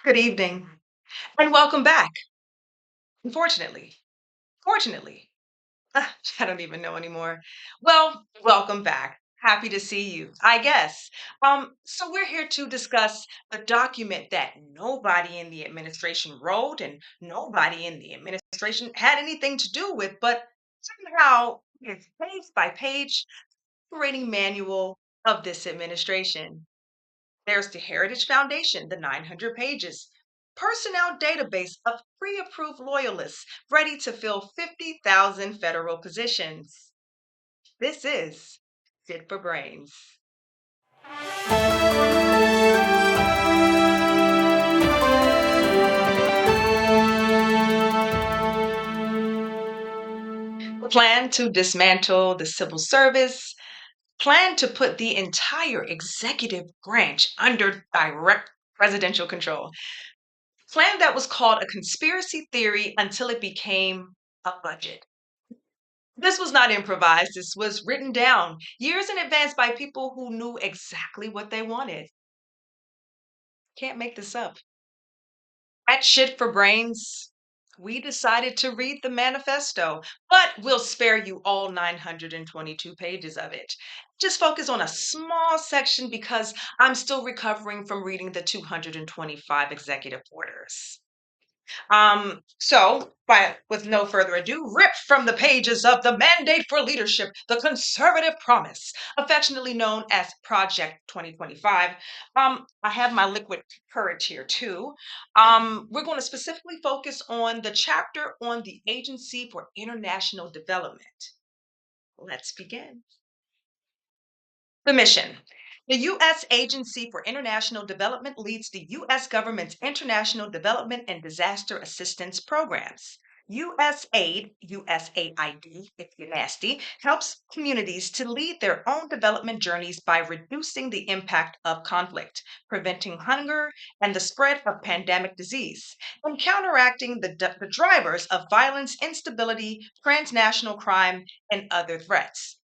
Good evening and welcome back. Unfortunately, fortunately, I don't even know anymore. Well, welcome back. Happy to see you, I guess. So we're here to discuss the document that nobody in the administration wrote and nobody in the administration had anything to do with, but somehow it's page by page operating manual of this administration. There's the Heritage Foundation, the 900 pages. Personnel database of pre approved loyalists ready to fill 50,000 federal positions. This is Fit for Brains. Plan to dismantle the civil service, plan to put the entire executive branch under direct presidential control. Plan that was called a conspiracy theory until it became a budget. This was not improvised. This was written down years in advance by people who knew exactly what they wanted. Can't make this up. At Shit for Brains, we decided to read the manifesto, but we'll spare you all 922 pages of it. Just focus on a small section because I'm still recovering from reading the 225 executive orders. With no further ado, ripped from the pages of the Mandate for Leadership, the Conservative Promise, affectionately known as Project 2025. I have my liquid courage here too. We're going to specifically focus on the chapter on the Agency for International Development. Let's begin. The mission. The U.S. Agency for International Development leads the U.S. government's international development and disaster assistance programs. USAID, USAID, if you're nasty, helps communities to lead their own development journeys by reducing the impact of conflict, preventing hunger and the spread of pandemic disease, and counteracting the drivers of violence, instability, transnational crime, and other threats.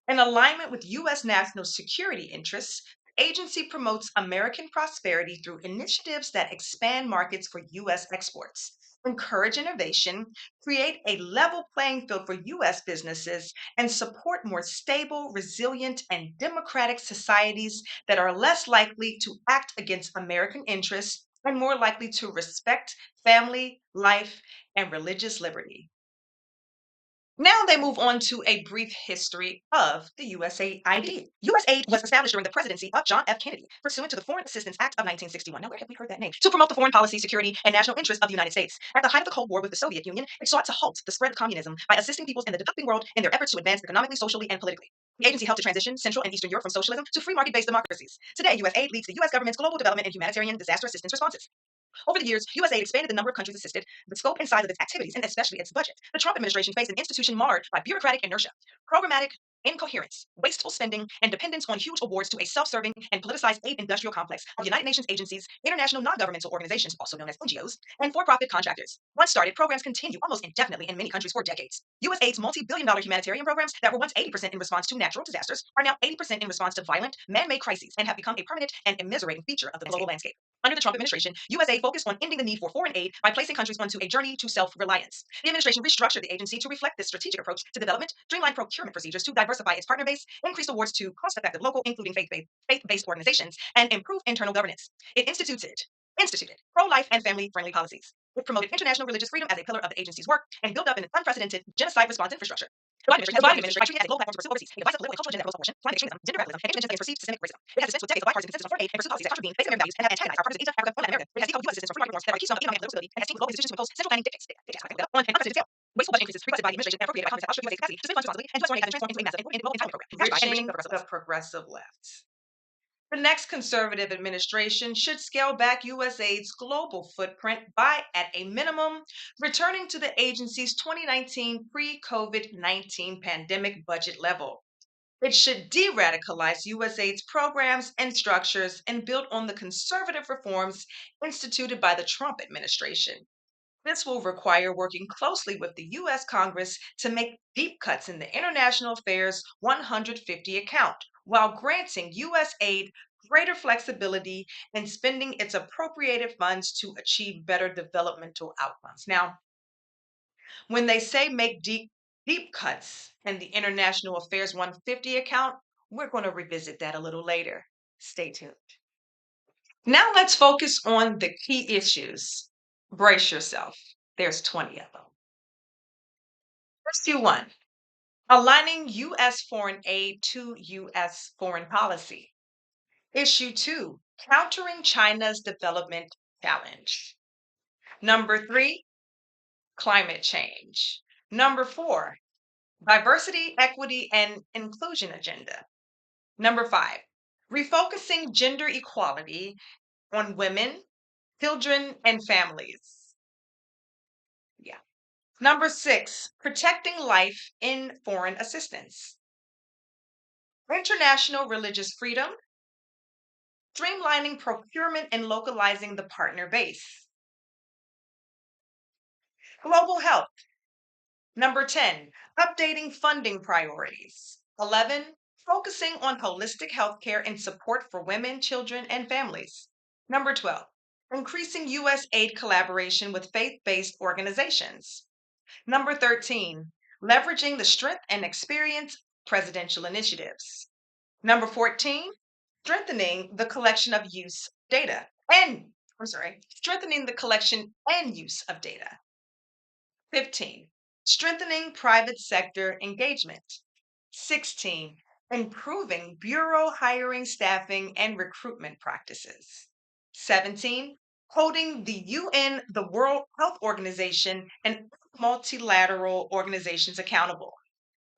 In alignment with U.S. national security interests, the agency promotes American prosperity through initiatives that expand markets for U.S. exports, encourage innovation, create a level playing field for U.S. businesses, and support more stable, resilient, and democratic societies that are less likely to act against American interests and more likely to respect family, life, and religious liberty. Now they move on to a brief history of the USAID. USAID was established during the presidency of John F. Kennedy, pursuant to the Foreign Assistance Act of 1961. Now, where have we heard that name? To promote the foreign policy, security, and national interests of the United States. At the height of the Cold War with the Soviet Union, it sought to halt the spread of communism by assisting peoples in the developing world in their efforts to advance economically, socially, and politically. The agency helped to transition Central and Eastern Europe from socialism to free market based democracies. Today, USAID leads the U.S. government's global development and humanitarian disaster assistance responses. Over the years, USAID expanded the number of countries assisted, the scope and size of its activities, and especially its budget. The Trump administration faced an institution marred by bureaucratic inertia, programmatic incoherence, wasteful spending, and dependence on huge awards to a self-serving and politicized aid industrial complex of United Nations agencies, international non-governmental organizations, also known as NGOs, and for-profit contractors. Once started, programs continue almost indefinitely in many countries for decades. USAID's multi-billion-dollar humanitarian programs that were once 80% in response to natural disasters are now 80% in response to violent, man-made crises and have become a permanent and immiserating feature of the global landscape. Under the Trump administration, USAID focused on ending the need for foreign aid by placing countries onto a journey to self-reliance. The administration restructured the agency to reflect this strategic approach to development, streamlined procurement procedures to diversify its partner base, increased awards to cost-effective local, including faith-based organizations, and improved internal governance. It instituted pro-life and family-friendly policies. It promoted international religious freedom as a pillar of the agency's work and built up an unprecedented genocide response infrastructure. The Biden administration treated as a global platform to pursue overseas a divisive political and cultural agenda that promotes abortion, climate extremism, gender radicalism, and interventions against perceived systemic racism. It has dispensed with decades of bipartisan consensus on foreign aid and pursued policies that contravene basic American values and have antagonized our partners in Asia, Africa, and Latin America. It has decoupled U.S. assistance from free market reforms that are a keystone of economic and political stability and has teamed with global institutions to impose central planning dictates on an unprecedented scale. Wasteful budget increases requested by the administration and appropriated by Congress have outstripped USAID's capacity to spend funds responsibly, and U.S. foreign aid has been transformed into a massive and global entitlement program. Reaching the progressive left. The next conservative administration should scale back USAID's global footprint by, at a minimum, returning to the agency's 2019 pre COVID 19 pandemic budget level. It should de radicalize USAID's programs and structures and build on the conservative reforms instituted by the Trump administration. This will require working closely with the U.S. Congress to make deep cuts in the International Affairs 150 account while granting U.S. aid greater flexibility in spending its appropriated funds to achieve better developmental outcomes. Now, when they say make deep cuts in the International Affairs 150 account, we're going to revisit that a little later. Stay tuned. Now let's focus on the key issues. Brace yourself. There's 20 of them. Issue 1, aligning U.S. foreign aid to U.S. foreign policy. Issue 2, countering China's development challenge. Number 3, climate change. Number 4, diversity, equity, and inclusion agenda. Number 5, refocusing gender equality on women, children, and families. Yeah. Number 6, protecting life in foreign assistance. International religious freedom, streamlining procurement and localizing the partner base. Global health. Number 10, updating funding priorities. 11, focusing on holistic healthcare and support for women, children, and families. Number 12, increasing U.S. aid collaboration with faith based organizations. Number 13, leveraging the strength and experience presidential initiatives. Number 14, strengthening the collection of use data and strengthening the collection and use of data. 15, strengthening private sector engagement. 16, improving bureau hiring, staffing, and recruitment practices. 17, holding the UN, the World Health Organization, and multilateral organizations accountable.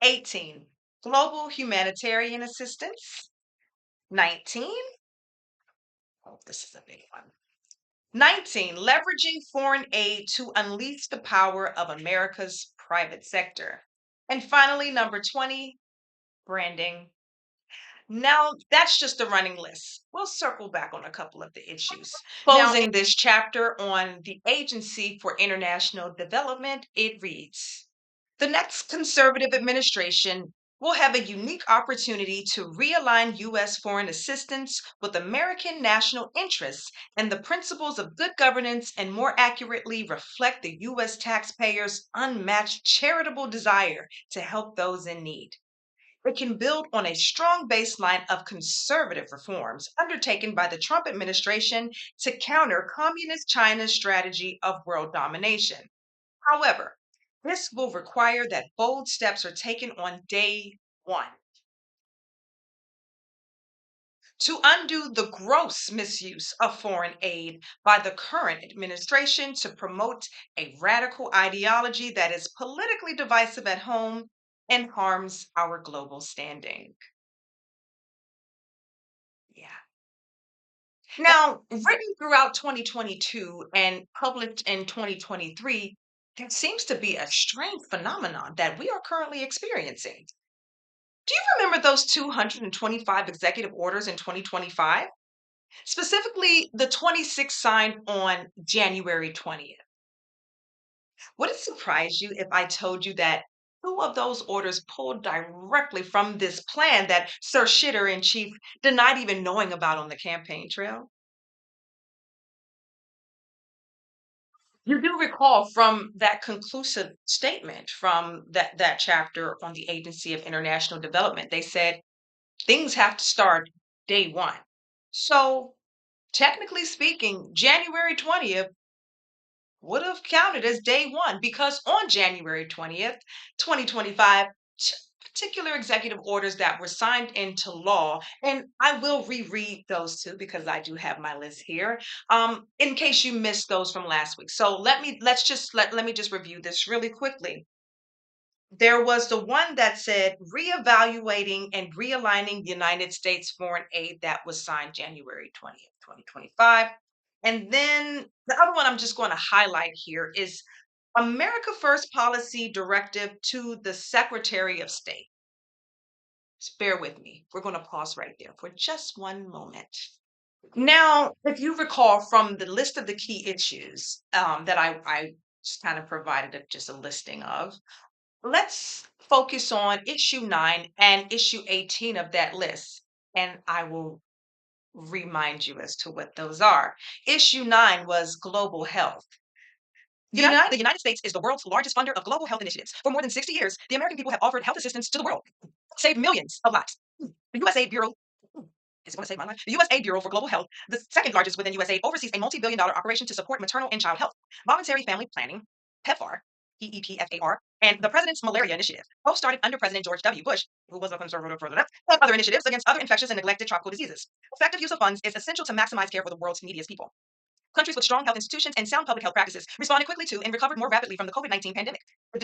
18, global humanitarian assistance. 19, oh, this is a big one. 19, leveraging foreign aid to unleash the power of America's private sector. And finally, number 20, branding. Now, that's just the running list. We'll circle back on a couple of the issues. Closing this chapter on the Agency for International Development, it reads, the next conservative administration will have a unique opportunity to realign U.S. foreign assistance with American national interests and the principles of good governance and more accurately reflect the U.S. taxpayers' unmatched charitable desire to help those in need. It can build on a strong baseline of conservative reforms undertaken by the Trump administration to counter Communist China's strategy of world domination. However, this will require that bold steps are taken on day one to undo the gross misuse of foreign aid by the current administration to promote a radical ideology that is politically divisive at home and harms our global standing. Yeah. Now, written throughout 2022 and published in 2023, there seems to be a strange phenomenon that we are currently experiencing. Do you remember those 225 executive orders in 2025? Specifically, the 26 signed on January 20th. Would it surprise you if I told you that two of those orders pulled directly from this plan that Sir Shitter in Chief denied even knowing about on the campaign trail? You do recall from that conclusive statement from that chapter on the Agency of International Development, they said things have to start day one. So, technically speaking, January 20th would have counted as day one because on January 20th, 2025, particular executive orders that were signed into law, and I will reread those two because I do have my list here, in case you missed those from last week. So let me just review this really quickly. There was the one that said reevaluating and realigning the United States foreign aid that was signed January 20th, 2025. And then the other one I'm just going to highlight here is America First Policy Directive to the Secretary of State. Just bear with me. We're going to pause right there for just one moment. Now, if you recall from the list of the key issues that I just kind of provided just a listing of, let's focus on issue 9 and issue 18 of that list. And I will remind you as to what those are. Issue 9 was global health. The United States is the world's largest funder of global health initiatives. For more than 60 years, the American people have offered health assistance to the world, saved millions of lives. The USAID Bureau is it going to save my life? The USAID Bureau for Global Health, the second largest within USAID, oversees a multi-billion-dollar operation to support maternal and child health, voluntary family planning, PEPFAR, PEPFAR, and the President's Malaria Initiative, both started under President George W. Bush, who was a conservative president, and other initiatives against other infectious and neglected tropical diseases. Effective use of funds is essential to maximize care for the world's neediest people. Countries with strong health institutions and sound public health practices responded quickly to and recovered more rapidly from the COVID-19 pandemic.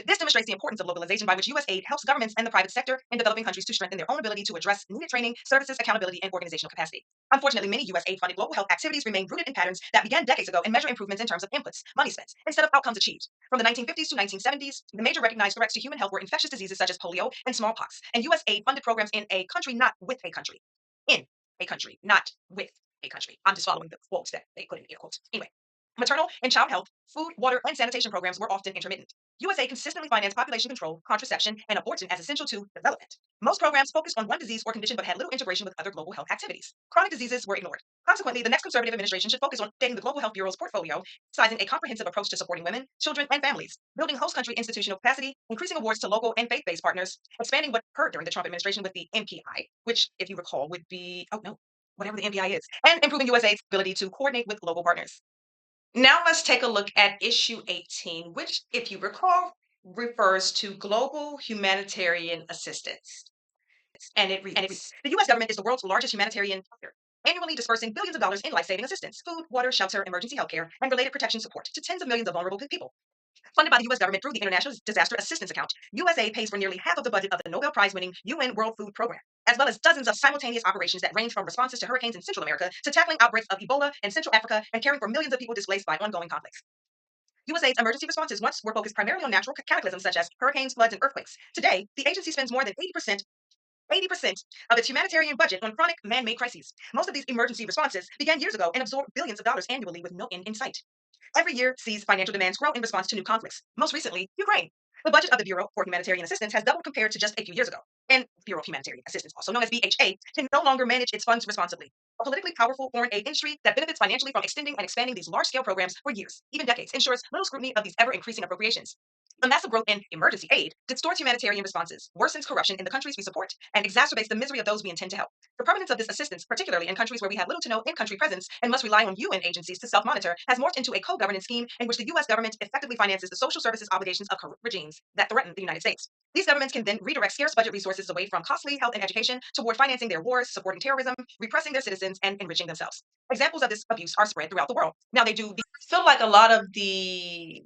This demonstrates the importance of localization by which USAID helps governments and the private sector in developing countries to strengthen their own ability to address needed training, services, accountability, and organizational capacity. Unfortunately, many USAID-funded global health activities remain rooted in patterns that began decades ago and measure improvements in terms of inputs, money spent, instead of outcomes achieved. From the 1950s to 1970s, the major recognized threats to human health were infectious diseases such as polio and smallpox, and USAID funded programs in a country, not with a country. In a country, not with a country. I'm just following the quotes that they put in air quotes. Anyway. Maternal and child health, food, water, and sanitation programs were often intermittent. USA consistently financed population control, contraception, and abortion as essential to development. Most programs focused on one disease or condition but had little integration with other global health activities. Chronic diseases were ignored. Consequently, the next conservative administration should focus on updating the Global Health Bureau's portfolio, emphasizing a comprehensive approach to supporting women, children, and families, building host country institutional capacity, increasing awards to local and faith-based partners, expanding what occurred during the Trump administration with the MPI, which, if you recall, would be, oh no, whatever the MPI is, and improving USAID's ability to coordinate with global partners. Now let's take a look at issue 18, which, if you recall, refers to global humanitarian assistance. And it reads, the US government is the world's largest humanitarian funder, annually dispersing billions of dollars in life-saving assistance, food, water, shelter, emergency healthcare, and related protection support to tens of millions of vulnerable people. Funded by the US government through the International Disaster Assistance Account, USA pays for nearly half of the budget of the Nobel Prize-winning UN World Food Program, as well as dozens of simultaneous operations that range from responses to hurricanes in Central America to tackling outbreaks of Ebola in Central Africa and caring for millions of people displaced by ongoing conflicts. USAID's emergency responses once were focused primarily on natural cataclysms such as hurricanes, floods, and earthquakes. Today, the agency spends more than 80% of its humanitarian budget on chronic man-made crises. Most of these emergency responses began years ago and absorbed billions of dollars annually with no end in sight. Every year sees financial demands grow in response to new conflicts, most recently, Ukraine. The budget of the Bureau for Humanitarian Assistance has doubled compared to just a few years ago. And Bureau of Humanitarian Assistance, also known as BHA, can no longer manage its funds responsibly. A politically powerful foreign aid industry that benefits financially from extending and expanding these large-scale programs for years, even decades, ensures little scrutiny of these ever-increasing appropriations. The massive growth in emergency aid distorts humanitarian responses, worsens corruption in the countries we support, and exacerbates the misery of those we intend to help. The permanence of this assistance, particularly in countries where we have little to no in-country presence and must rely on UN agencies to self-monitor, has morphed into a co-governance scheme in which the US government effectively finances the social services obligations of corrupt regimes that threaten the United States. These governments can then redirect scarce budget resources away from costly health and education toward financing their wars, supporting terrorism, repressing their citizens, and enriching themselves. Examples of this abuse are spread throughout the world. Now, they do feel like a lot of the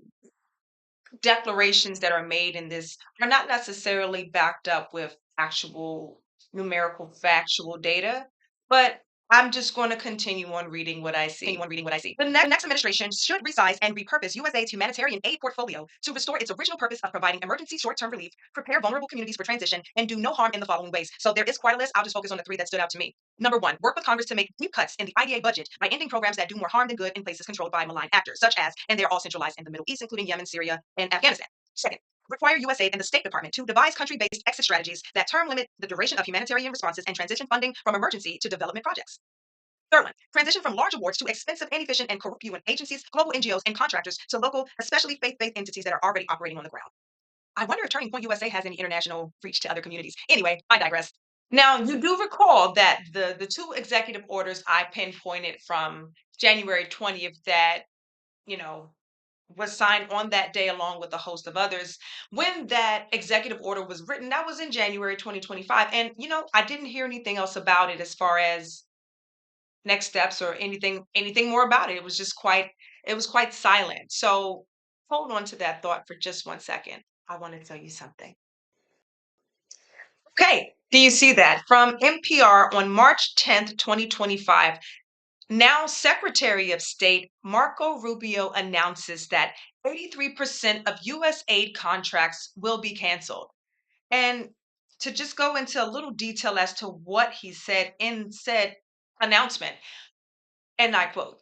declarations that are made in this are not necessarily backed up with actual numerical factual data, but I'm just going to continue on reading what I see. The next administration should resize and repurpose USAID's humanitarian aid portfolio to restore its original purpose of providing emergency short-term relief, prepare vulnerable communities for transition, and do no harm in the following ways. So there is quite a list. I'll just focus on the three that stood out to me. Number one, work with Congress to make deep cuts in the IDA budget by ending programs that do more harm than good in places controlled by malign actors, such as, and they're all centralized in the Middle East, including Yemen, Syria, and Afghanistan. Second, require USAID and the State Department to devise country-based exit strategies that term limit the duration of humanitarian responses and transition funding from emergency to development projects. Third one, transition from large awards to expensive, inefficient, and corrupt UN agencies, global NGOs, and contractors to local, especially faith-based entities that are already operating on the ground. I wonder if Turning Point USA has any international reach to other communities. Anyway, I digress. Now, you do recall that the two executive orders I pinpointed from January 20th that, you know, was signed on that day along with a host of others. When that executive order was written, that was in January 2025. And, I didn't hear anything else about it as far as next steps or anything more about it. It was quite silent. So hold on to that thought for just one second. I want to tell you something. Okay, do you see that? From NPR on March 10th, 2025. Now, Secretary of State Marco Rubio announces that 83% of U.S. aid contracts will be canceled. And to just go into a little detail as to what he said in said announcement, and I quote,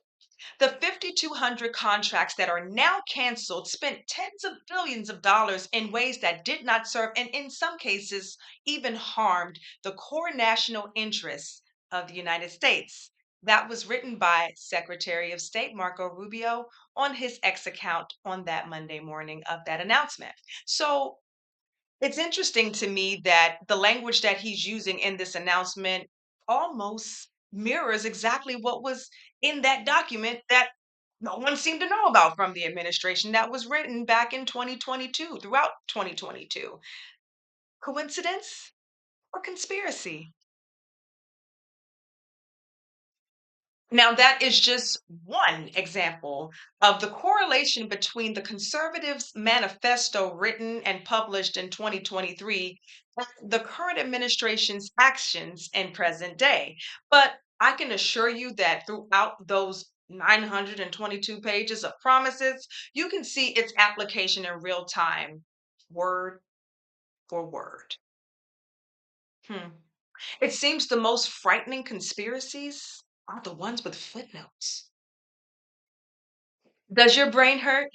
the 5,200 contracts that are now canceled spent tens of billions of dollars in ways that did not serve, and in some cases, even harmed the core national interests of the United States. That was written by Secretary of State Marco Rubio on his X account on that Monday morning of that announcement. So it's interesting to me that the language that he's using in this announcement almost mirrors exactly what was in that document that no one seemed to know about from the administration that was written back in 2022, throughout 2022. Coincidence or conspiracy? Now, that is just one example of the correlation between the conservatives' manifesto written and published in 2023 and the current administration's actions in present day. But I can assure you that throughout those 922 pages of promises, you can see its application in real time, word for word. Hmm. It seems the most frightening conspiracies are the ones with footnotes. Does your brain hurt?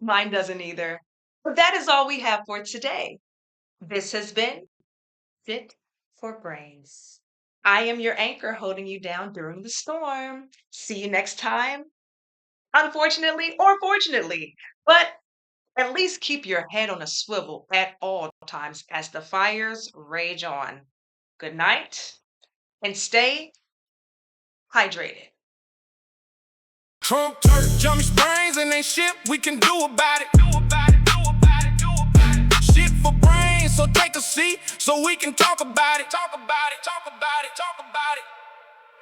Mine doesn't either. But that is all we have for today. This has been Fit for Brains. I am your anchor holding you down during the storm. See you next time, unfortunately or fortunately. But at least keep your head on a swivel at all times as the fires rage on. Good night and stay hydrated. Trump turd, jummy sprains, and ain't shit we can do about it. Do about it, do about it, do about it. Shit for brains, so take a seat so we can talk about it. Talk about it, talk about it, talk about it.